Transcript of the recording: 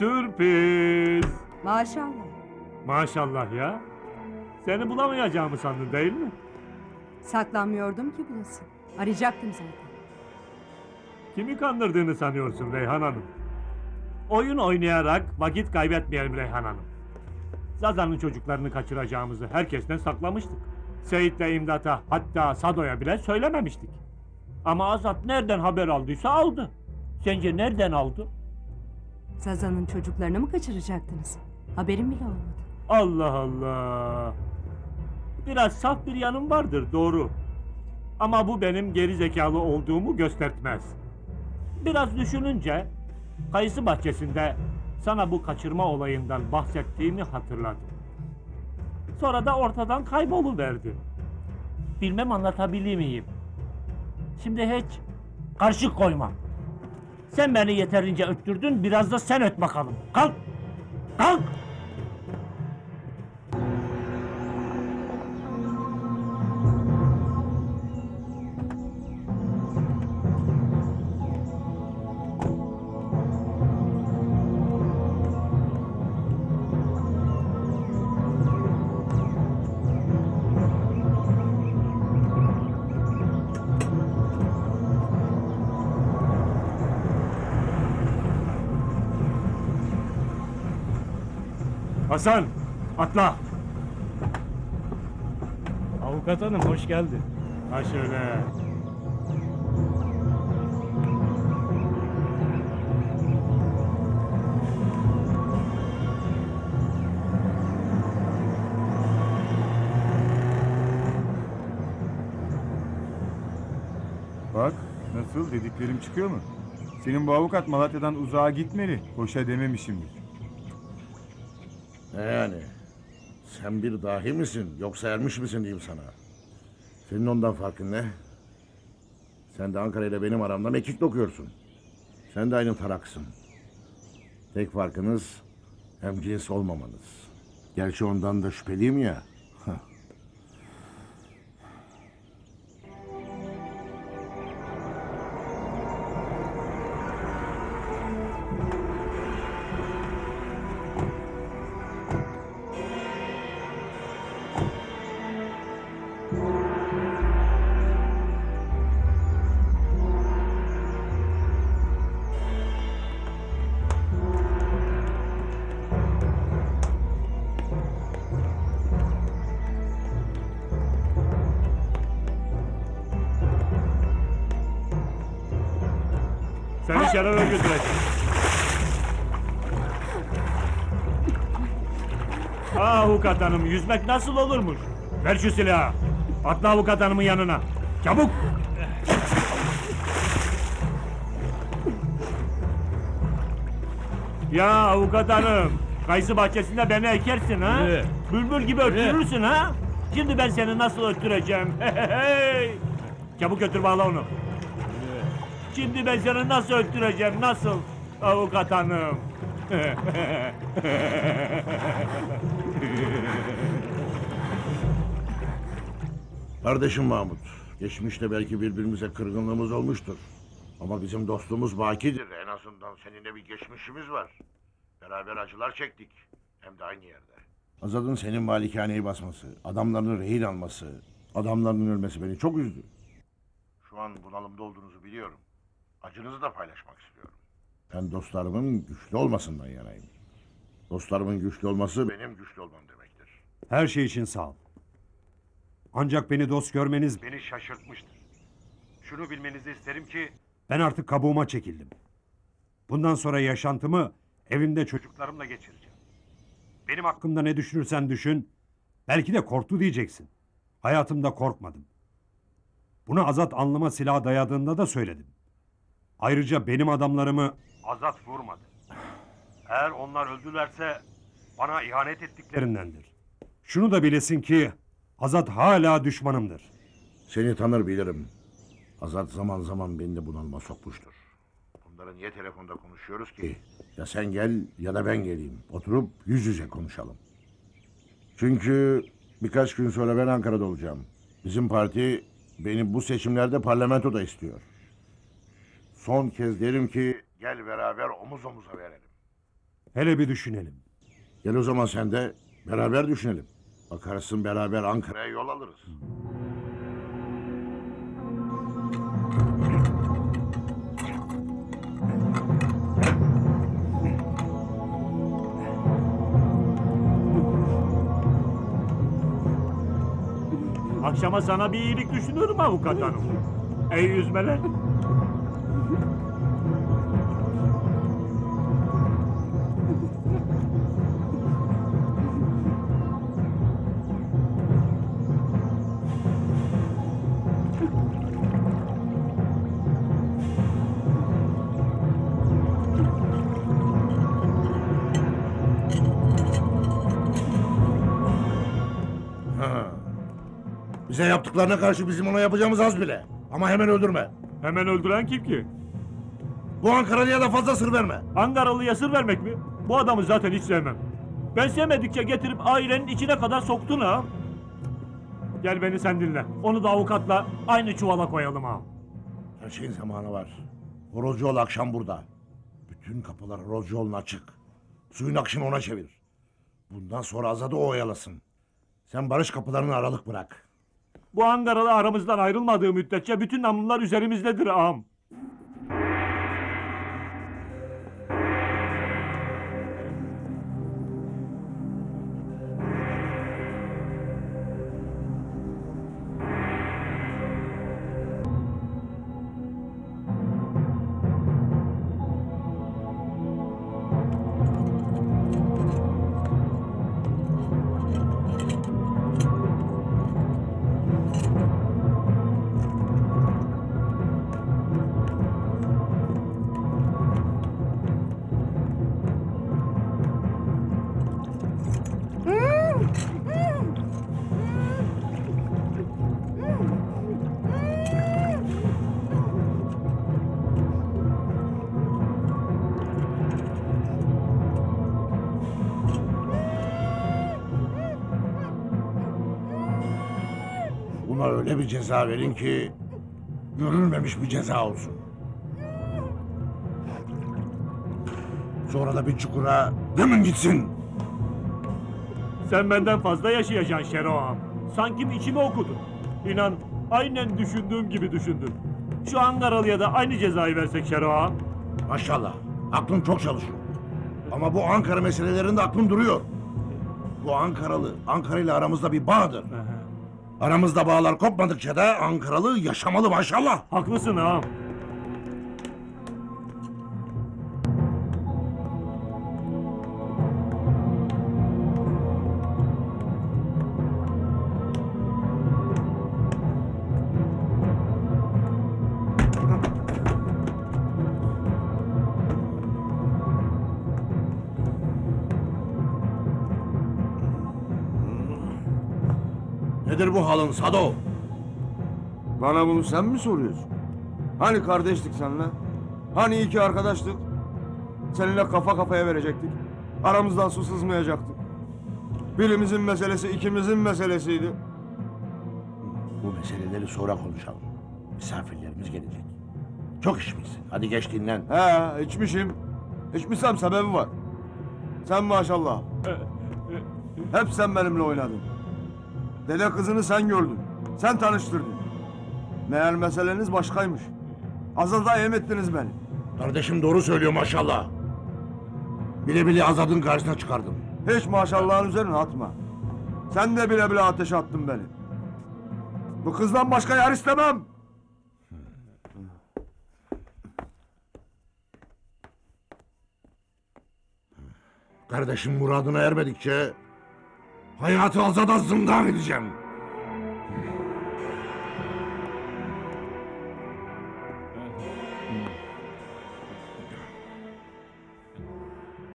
Sürpriz. Maşallah. Maşallah ya. Seni bulamayacağımı sandın değil mi? Saklanmıyordum ki bulasın. Arayacaktım zaten. Kimi kandırdığını sanıyorsun Reyhan Hanım? Oyun oynayarak vakit kaybetmeyelim Reyhan Hanım. Zaza'nın çocuklarını kaçıracağımızı herkesten saklamıştık. Seyit'le İmdat'a, hatta Sado'ya bile söylememiştik. Ama Azat nereden haber aldıysa aldı. Sence nereden aldı? Sazan'ın çocuklarını mı kaçıracaktınız? Haberim bile olmadı. Allah Allah. Biraz saf bir yanım vardır, doğru. Ama bu benim geri zekalı olduğumu göstertmez. Biraz düşününce kayısı bahçesinde sana bu kaçırma olayından bahsettiğimi hatırladım. Sonra da ortadan kayboluverdi. Bilmem anlatabilir miyim? Şimdi hiç karşı koymam. Sen beni yeterince öttürdün, biraz da sen öt bakalım. Kalk! Kalk! Hasan, atla! Avukat hanım hoş geldin. Ha şöyle. Bak, nasıl dediklerim çıkıyor mu? Senin bu avukat Malatya'dan uzağa gitmeli. Boşa dememişimdir. Ne yani? Sen bir dahi misin yoksa ermiş misin diyeyim sana. Senin ondan farkın ne? Sen de Ankara ile benim aramda mekik dokuyorsun. Sen de aynı taraksın. Tek farkınız hemcins olmamanız. Gerçi ondan da şüpheliyim ya. Seni şerara götüreceğim. Avukat hanım, yüzmek nasıl olurmuş? Ver şu silahı. Atla avukat hanımın yanına. Çabuk! Ya avukat hanım, kayısı bahçesinde beni ekersin ha? Evet. Bülbül gibi öttürürsün ha? Şimdi ben seni nasıl öttüreceğim? Çabuk götür bağla onu. Şimdi ben seni nasıl öttüreceğim, nasıl? Avukat hanım. Kardeşim Mahmut, geçmişte belki birbirimize kırgınlığımız olmuştur. Ama bizim dostluğumuz bakidir. En azından seninle bir geçmişimiz var. Beraber acılar çektik. Hem de aynı yerde. Azad'ın senin malikaneyi basması, adamlarını rehin alması, adamlarının ölmesi beni çok üzdü. Şu an bunalımda olduğunuzu biliyorum. Acınızı da paylaşmak istiyorum. Ben dostlarımın güçlü olmasından yanayım. Dostlarımın güçlü olması benim güçlü olmam demektir. Her şey için sağ ol. Ancak beni dost görmeniz beni şaşırtmıştır. Şunu bilmenizi isterim ki ben artık kabuğuma çekildim. Bundan sonra yaşantımı evimde çocuklarımla geçireceğim. Benim hakkımda ne düşünürsen düşün, belki de korktu diyeceksin. Hayatımda korkmadım. Bunu Azat alnıma silah dayadığında da söyledim. Ayrıca benim adamlarımı Azat vurmadı. Eğer onlar öldülerse bana ihanet ettiklerindendir. Şunu da bilesin ki Azat hala düşmanımdır. Seni tanır bilirim. Azat zaman zaman beni de bunalıma sokmuştur. Bunları niye telefonda konuşuyoruz ki? Ya sen gel ya da ben geleyim. Oturup yüz yüze konuşalım. Çünkü birkaç gün sonra ben Ankara'da olacağım. Bizim parti beni bu seçimlerde parlamentoda istiyor. Son kez derim ki gel beraber omuz omuza verelim. Hele bir düşünelim. Gel o zaman sen de beraber düşünelim. Bakarsın beraber Ankara'ya yol alırız. Akşama sana bir iyilik düşünürüm avukat hanım. İyi yüzmeler. Ha. Bize yaptıklarına karşı bizim ona yapacağımız az bile. Ama hemen öldürme. Hemen öldüren kim ki? Bu Ankaralı'ya da fazla sır verme. Ankaralı'ya sır vermek mi? Bu adamı zaten hiç sevmem. Ben sevmedikçe getirip ailenin içine kadar soktun ha. Gel beni sen dinle. Onu da avukatla aynı çuvala koyalım ha. Her şeyin zamanı var. Horozcuoğlu akşam burada. Bütün kapılar Horozcuoğlu'na açık. Suyun akışını ona çevir. Bundan sonra Azad'ı o oyalasın. Sen barış kapılarını aralık bırak. Bu Ankaralı aramızdan ayrılmadığı müddetçe bütün namlular üzerimizdedir ağam. Buna öyle bir ceza verin ki görülmemiş bir ceza olsun. Sonra da bir çukura gömün gitsin. Sen benden fazla yaşayacaksın Şero ağam. Sanki içimi okudun. İnan aynen düşündüğüm gibi düşündün. Şu Ankaralı'ya da aynı cezayı versek Şero ağam. Maşallah. Aklın çok çalışıyor. Ama bu Ankara meselelerinde aklın duruyor. Bu Ankaralı, Ankara ile aramızda bir bağdır. Aramızda bağlar kopmadıkça da Ankaralı yaşamalı maşallah. Haklısın ağam. Nedir bu halın Sado? Bana bunu sen mi soruyorsun? Hani kardeştik seninle? Hani iyi ki arkadaştık? Seninle kafa kafaya verecektik. Aramızdan su sızmayacaktı. Birimizin meselesi ikimizin meselesiydi. Bu meseleleri sonra konuşalım. Misafirlerimiz gelecek. Çok içmişsin. Hadi geç dinlen. He, içmişim. İçmişsem sebebi var. Sen maşallah. Hep sen benimle oynadın. Dede kızını sen gördün. Sen tanıştırdın. Meğer meseleniz başkaymış. Azad'a yem ettiniz beni. Kardeşim doğru söylüyor maşallah. Bile bile Azad'ın karşısına çıkardım. Hiç maşallahın üzerine atma. Sen de bile bile ateşe attın beni. Bu kızdan başka yar istemem. Kardeşim muradına ermedikçe hayatı Azad'a zindan edeceğim.